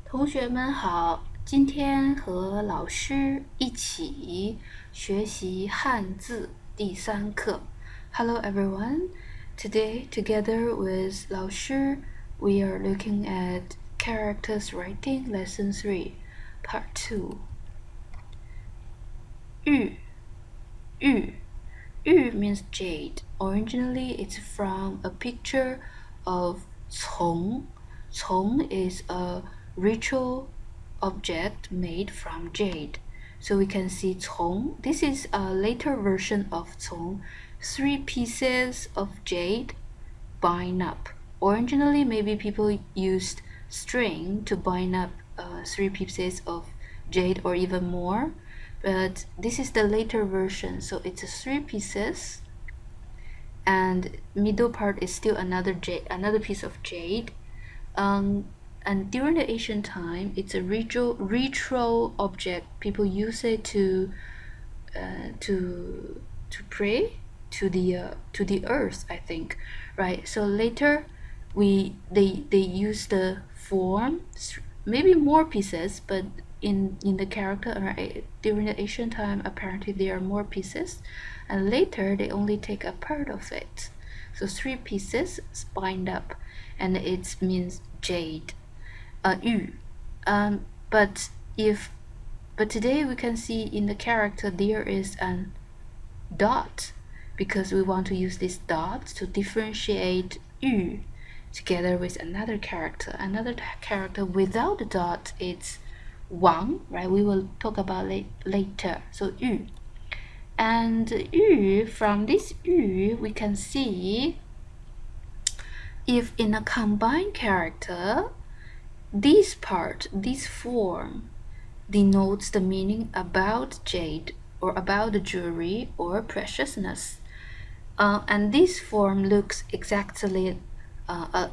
同学们好，今天和老师一起学习汉字第3课。Hello everyone. Today, together with 老师, we are looking at characters writing lesson 3, part 2. 玉means jade. Originally, it's from a picture of 丛. 丛 is a ritual object made from jade. So we can see 丛. This is a later version of 丛. 3 pieces of jade bind up. Originally, maybe people used string to bind up 3 pieces of jade or even more. But this is the later version, so it's 3 pieces, and middle part is still another piece of jade. And during the ancient time, it's a ritual object. People use it to pray to the earth, I think, right? So later, they use the form, maybe more pieces, but in the character during the ancient time, apparently there are more pieces, and later they only take a part of it. So 3 pieces bind up, and it means jade, 玉. But today we can see in the character there is an dot, because we want to use this dot to differentiate 玉 together with another character. Another character without the dot, it's 王, right? We will talk about it later. So 玉. And 玉, from this 玉, we can see if in a combined character, this form denotes the meaning about jade or about the jewelry or preciousness. And this form looks exactly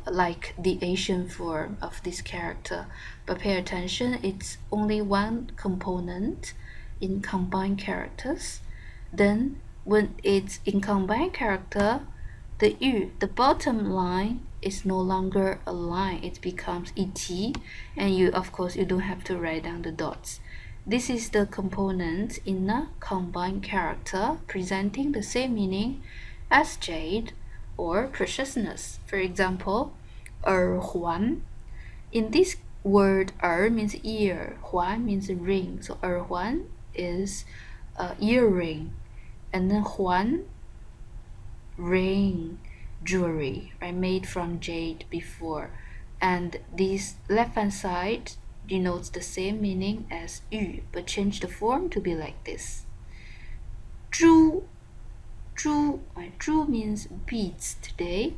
like the Asian form of this character, but pay attention, it's only one component in combined characters. Then when it's in combined character, the bottom line is no longer a line, it becomes et, and of course you don't have to write down the dots. This is the component in a combined character presenting the same meaning as jade or preciousness. For example, 耳环. In this word, 耳 means ear, 环 means ring. So 耳环 is earring, and then 环, ring, jewelry, right, made from jade before. And this left-hand side denotes the same meaning as 玉, but change the form to be like this. 珠 means beads today,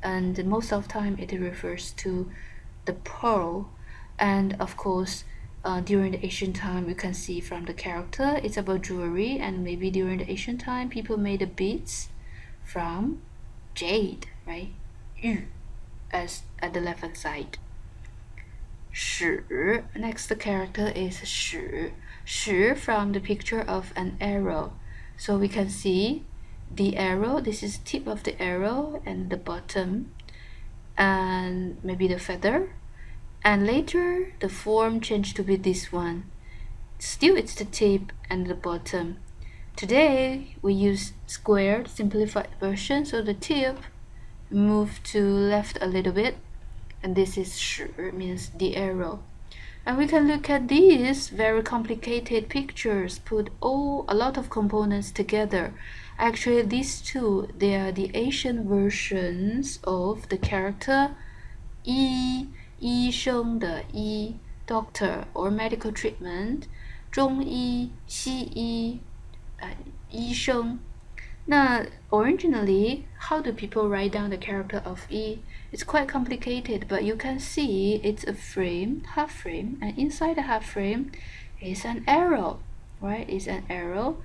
and most of the time it refers to the pearl. And of course, during the ancient time, you can see from the character it's about jewelry, and maybe during the ancient time people made the beads from jade, right? 玉 as at the left hand side. 矢, next character is 矢. 矢 from the picture of an arrow. So we can see the arrow, this is tip of the arrow and the bottom, and maybe the feather. And later the form changed to be this one. Still it's the tip and the bottom. Today we use squared simplified version, so the tip moved to left a little bit, and this is 矢, means the arrow. And we can look at these very complicated pictures, put a lot of components together. Actually, these two, they are the Asian versions of the character 医生的医, doctor or medical treatment, 中医西医, 医生. Now, originally, how do people write down the character of 医? It's quite complicated, but you can see it's a frame, half frame, and inside the half frame is an arrow, right? It's an arrow,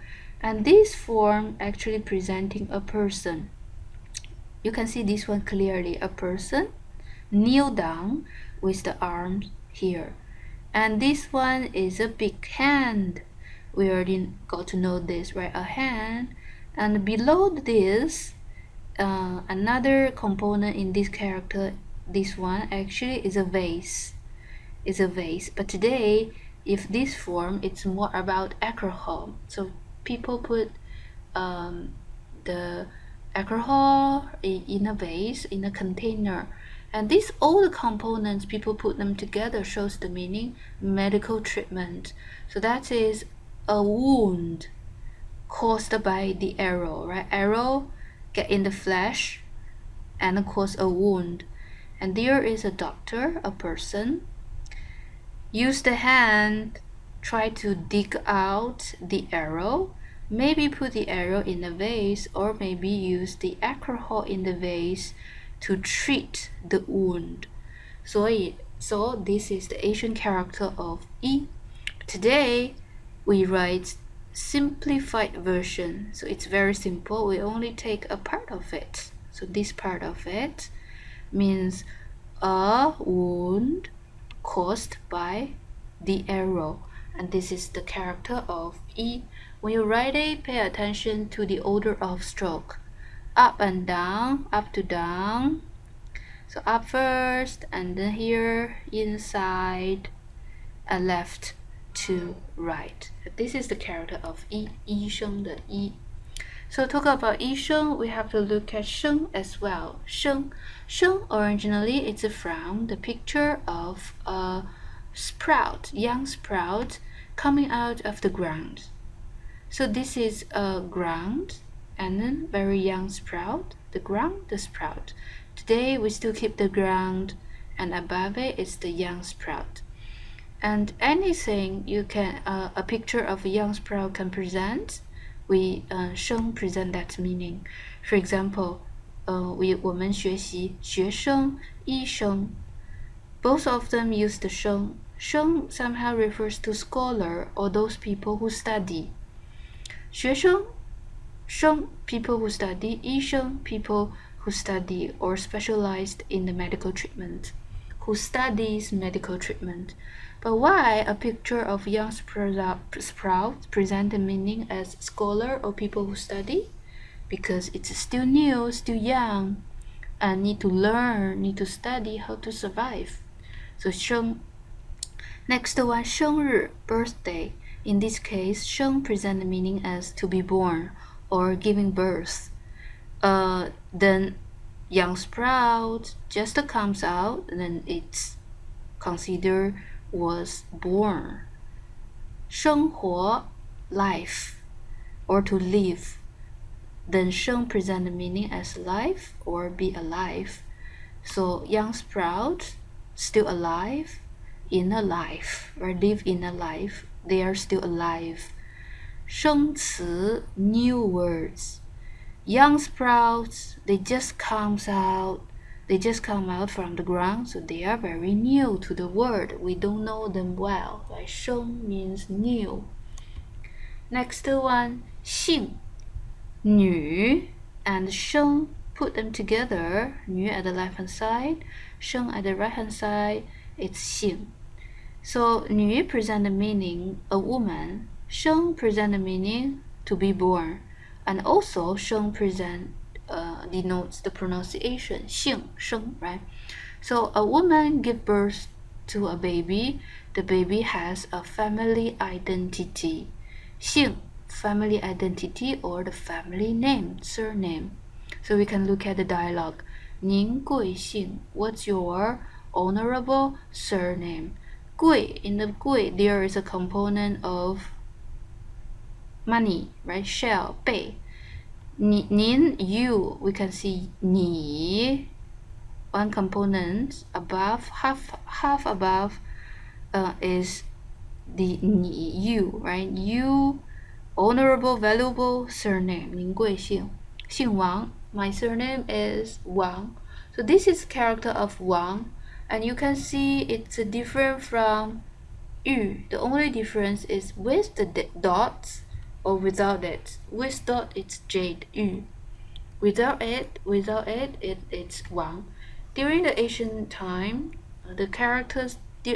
and this form actually presenting a person. You can see this one clearly, a person kneel down with the arms here, and this one is a big hand. We already got to know this, right? A hand, and below this, another component in this character, this one actually is a vase. is a vase. But today, if this form, it's more about alcohol. So people put the alcohol in a vase, in a container. And these all the components, people put them together, shows the meaning medical treatment. So that is a wound caused by the arrow, right? Arrow get in the flesh and cause a wound. And there is a doctor, a person, use the hand, try to dig out the arrow, maybe put the arrow in a vase, or maybe use the alcohol in the vase to treat the wound. So this is the Asian character of E. Today we write simplified version. So it's very simple. We only take a part of it. So this part of it means a wound caused by the arrow. And this is the character of E. When you write it, pay attention to the order of stroke. Up and down, up to down. So up first, and then here inside, and left to right. This is the character of E, 医生的 E. So talk about 医生, we have to look at 生 as well. 生 originally it's from the picture of a sprout, young sprout coming out of the ground. So this is a ground and then very young sprout, the ground, the sprout. Today we still keep the ground, and above it is the young sprout. And anything you can, a picture of a young sprout can present, we 生 present that meaning. For example, 我们学习学生、医生 both of them use the 生. 生 somehow refers to scholar or those people who study. 学生 生 people who study, 医生 people who study or specialized in the medical treatment, who studies medical treatment. But why a picture of young sprout present the meaning as scholar or people who study? Because it's still new, still young, and need to learn, need to study how to survive. So 生. Next one, 生日, birthday. In this case, 生 present the meaning as to be born or giving birth. Then young sprout just comes out, and then it's considered was born. 生活 life or to live. Then 生 present the meaning as life or be alive. So young sprout still alive, in a life, or live in a life. They are still alive. 生词 new words. Young sprouts, they just come out from the ground, so they are very new to the world. We don't know them well. Right? 生 means new. Next one, 姓 女 and 生 put them together. 女 at the left hand side, 生 at the right hand side, it's 姓. So 女 present the meaning a woman, 生 present the meaning to be born, and also 生 present denotes the pronunciation 姓生, right? So a woman gives birth to a baby. The baby has a family identity. 姓 family identity or the family name, surname. So we can look at the dialogue. 您贵姓? What's your honorable surname? 贵, in the 贵 there is a component of money, right? Shell, 贝. 您 you, we can see 你 one component above, half above is the 你 you, right? You, honorable, valuable surname, 您贵姓? 姓王, my surname is Wang. So this is character of Wang, and you can see it's different from Yu. The only difference is with the dots or without it. With dot it's Jade, Yu. Without it, it's Wang. During the Asian time, the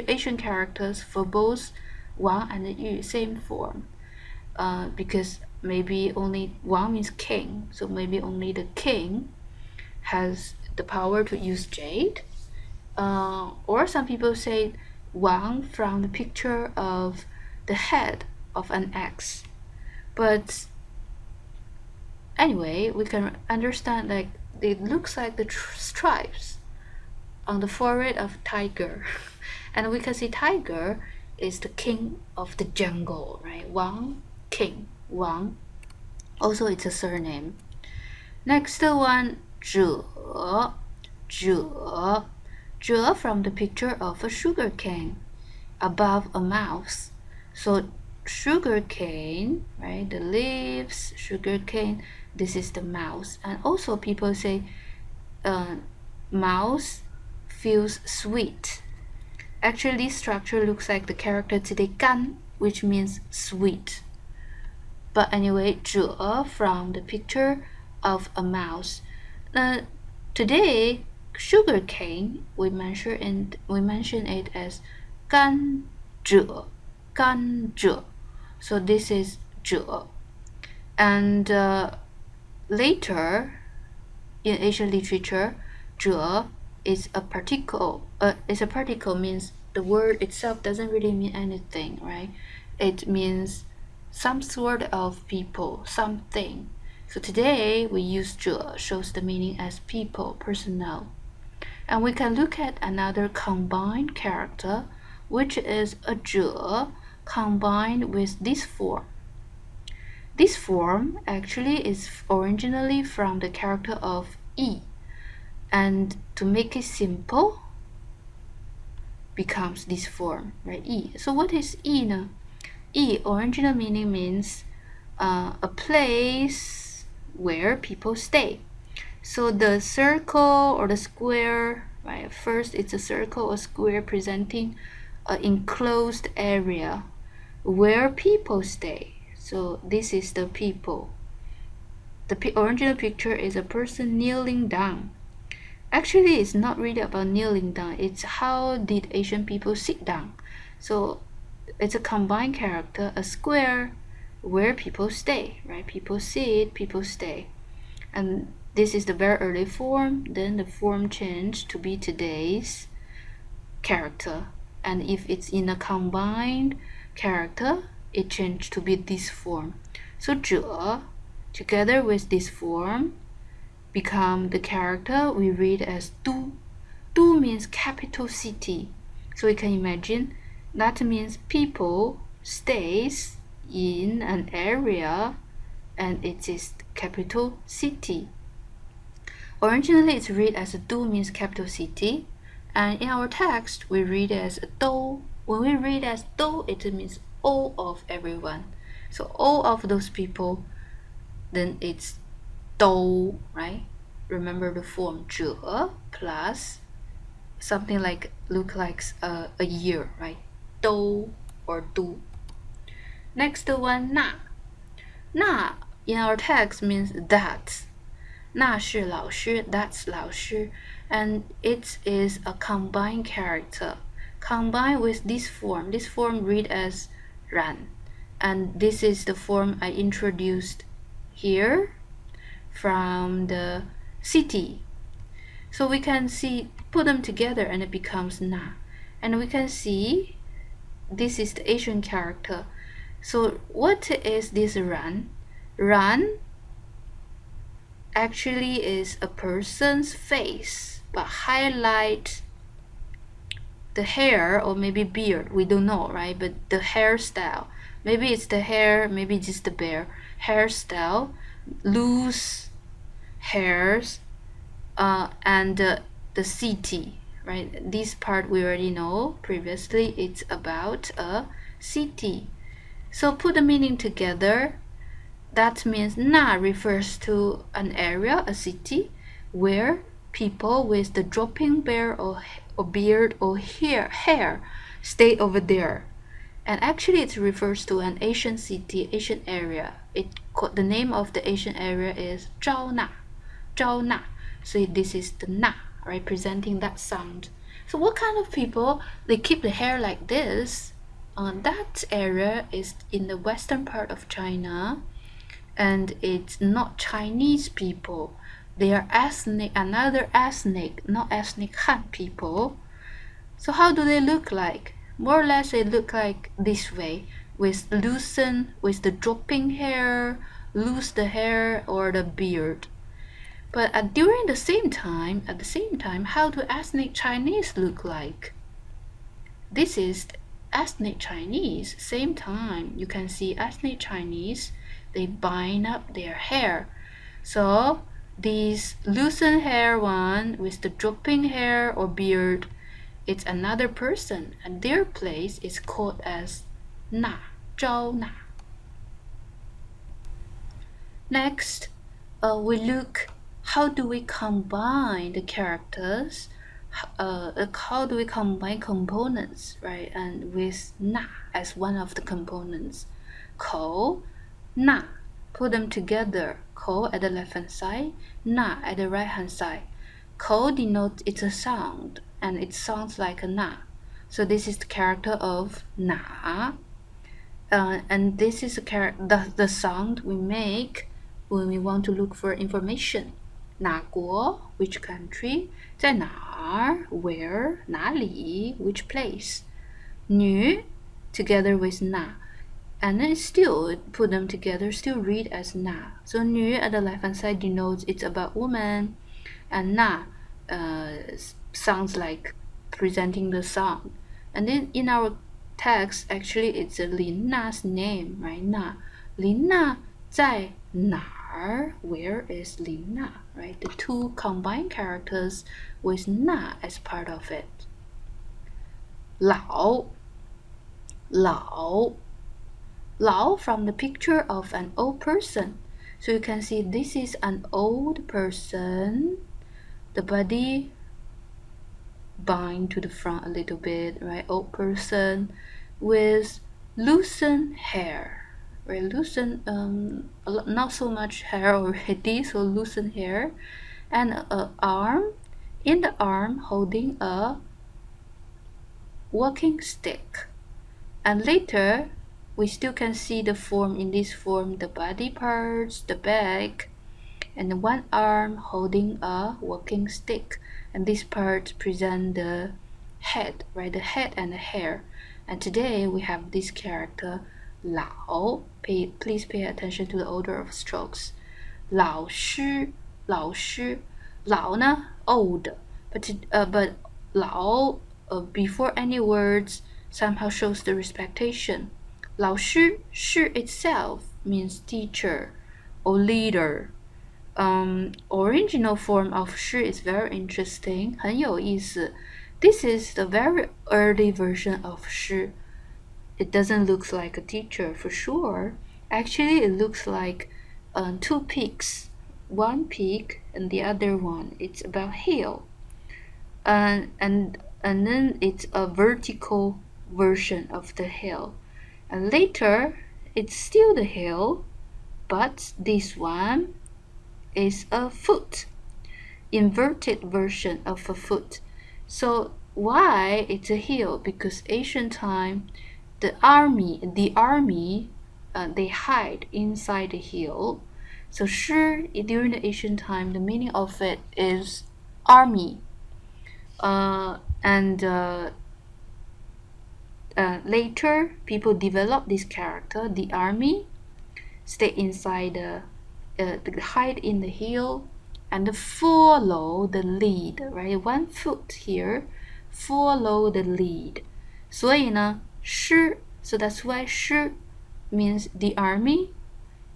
Asian characters for both Wang and Yu same form. Because maybe only Wang means king, so maybe only the king has the power to use jade. Or some people say Wang from the picture of the head of an X. But anyway, we can understand like it looks like the stripes on the forehead of tiger. And we can see tiger is the king of the jungle, right? Wang, king, Wang. Also, it's a surname. Next one, 者, 者, 者 from the picture of a sugar cane above a mouse. So sugar cane, right? The leaves, sugar cane. This is the mouse. And also people say mouse feels sweet. Actually, this structure looks like the character today gan, which means sweet. But anyway, 者 from the picture of a mouse. Today, sugar cane, we mention it as 甘蔗, 甘蔗. So this is 者. And later, in Asian literature, 者 is a particle. Means the word itself doesn't really mean anything, right? It means some sort of people, something. So today we use 者 shows the meaning as people, personnel. And we can look at another combined character, which is a 者 combined with this form. This form actually is originally from the character of 义, and to make it simple becomes this form, right? 义. So what is 义呢? 义 original meaning means a place where people stay. So the circle or the square, right? First it's a circle or square presenting an enclosed area where people stay. So this is the people. The original picture is a person kneeling down. Actually, it's not really about kneeling down. It's how did Asian people sit down. So it's a combined character, a square where people stay, right? People sit, people stay. And this is the very early form. Then the form changed to be today's character. And if it's in a combined character, it changed to be this form. So 者 together with this form become the character we read as 都. 都 means capital city. So you can imagine that means people stays in an area and it is capital city. Originally it's read as 都 means capital city, and in our text we read as 都. When we read as 都, it means all of everyone. So all of those people, then it's 都, right? Remember the form 者 plus something like look like a year, right? 都 or 都. Next one, 那. 那 in our text means that. 那是老师, that's 老师, and it is a combined character. Combined with this form. This form read as 然, and this is the form I introduced here from the city. So we can see, put them together and it becomes 那. And we can see this is the Asian character. So what is this 然? 然 actually is a person's face, but highlight the hair or maybe beard, we don't know, right? But the hairstyle, maybe it's the hair, maybe just the bear hairstyle, loose hairs, and the city, right? This part we already know previously. It's about a city. So put the meaning together. That means 那 refers to an area, a city, where people with the dropping beard or beard or hair stay over there. And actually it refers to an Asian city, Asian area. The name of the Asian area is 招那. 招那. So this is the 那, representing that sound. So what kind of people, they keep the hair like this? That area is in the western part of China, and it's not Chinese people. They are another ethnic, not ethnic Han people. So how do they look like? more or less it look like this way, with the dropping hair, lose the hair or the beard. But at the same time, how do ethnic Chinese look like? This is ethnic Chinese. Same time, you can see ethnic Chinese, they bind up their hair. So these loosened hair one with the dropping hair or beard, it's another person, and their place is called as Na, Zhao Na. Next, we look how do we combine the characters, how do we combine components, right? And with Na as one of the components. Ko, Na, put them together. Ko at the left hand side, Na at the right hand side. Ko denotes it's a sound, and it sounds like a Na. So this is the character of Na. And this is the sound we make when we want to look for information. 哪国 which country, 在哪儿 where, 哪里 which place. 女 together with 那 and then still put them together, still read as 那. So 女 at the left hand side denotes it's about woman, and 那 sounds like presenting the sound. And then in our text, actually it's Lin Na's name, right? 那 Lin Na 在哪儿 where is Lin Na, right? The two combined characters with 那 as part of it. 老 from the picture of an old person. So you can see this is an old person. The body bind to the front a little bit, right? Old person with loosened hair, right? Loosened, not so much hair already, so loosened hair, and an arm. In the arm, holding a walking stick. And later, we still can see the form in this form, the body parts, the back, and one arm holding a walking stick. And these parts present the head, right? The head and the hair. And today we have this character, 老. Please pay attention to the order of strokes. 老师 老呢 old, but 老 before any words somehow shows the respectation. 老师 shi itself means teacher or leader. Original form of 是 is very interesting, 很有意思. This is the very early version of 是. It doesn't look like a teacher for sure. Actually, it looks like two peaks. One peak and the other one. It's about hill. And then it's a vertical version of the hill. And later, it's still the hill, but this one is a foot, inverted version of a foot. So why it's a hill? Because ancient time, the army, they hide inside the hill. So 诗 during the ancient time, the meaning of it is army. Later, people develop this character, the army, stay inside hide in the hill and follow the lead, right? One foot here, follow the lead. 所以呢，师 so that's why 师 means the army,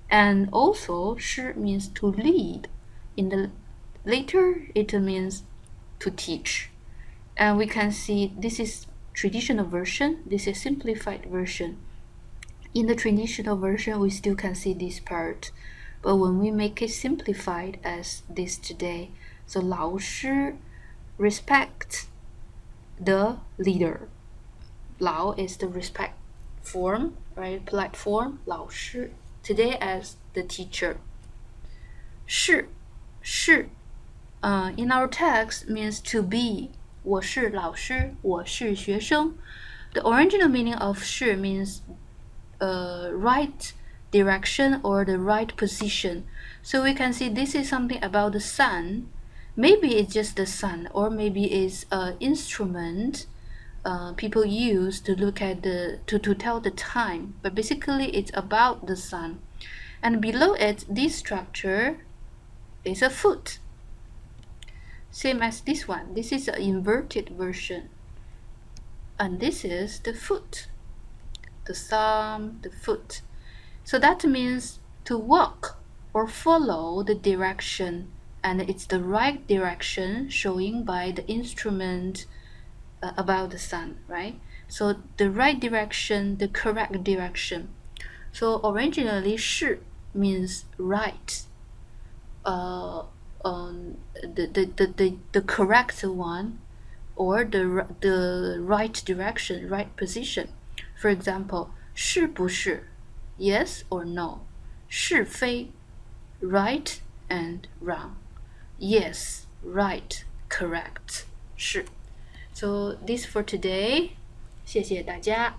and also 师 means to lead. In the later, it means to teach. And we can see this is traditional version, this is simplified version. In the traditional version, we still can see this part. But when we make it simplified as this today, so 老师 respect the leader. 老 is the respect form, right? Polite form. 老师 today as the teacher. 是 in our text means to be. 我是老师，我是学生. The original meaning of 是 means right direction or the right position. So we can see this is something about the sun. Maybe it's just the sun, or maybe it's an instrument people use to look at to tell the time, but basically it's about the sun. And below it, this structure is a foot, same as this one. This is an inverted version, and this is the foot, the thumb, the foot. So that means to walk or follow the direction, and it's the right direction showing by the instrument about the sun, right? So the right direction, the correct direction. So originally 是 means right, the correct one, or the right direction, right position. For example, 是不是 yes or no, 是非 right and wrong, yes, right, correct, 是。So this for today. 谢谢大家。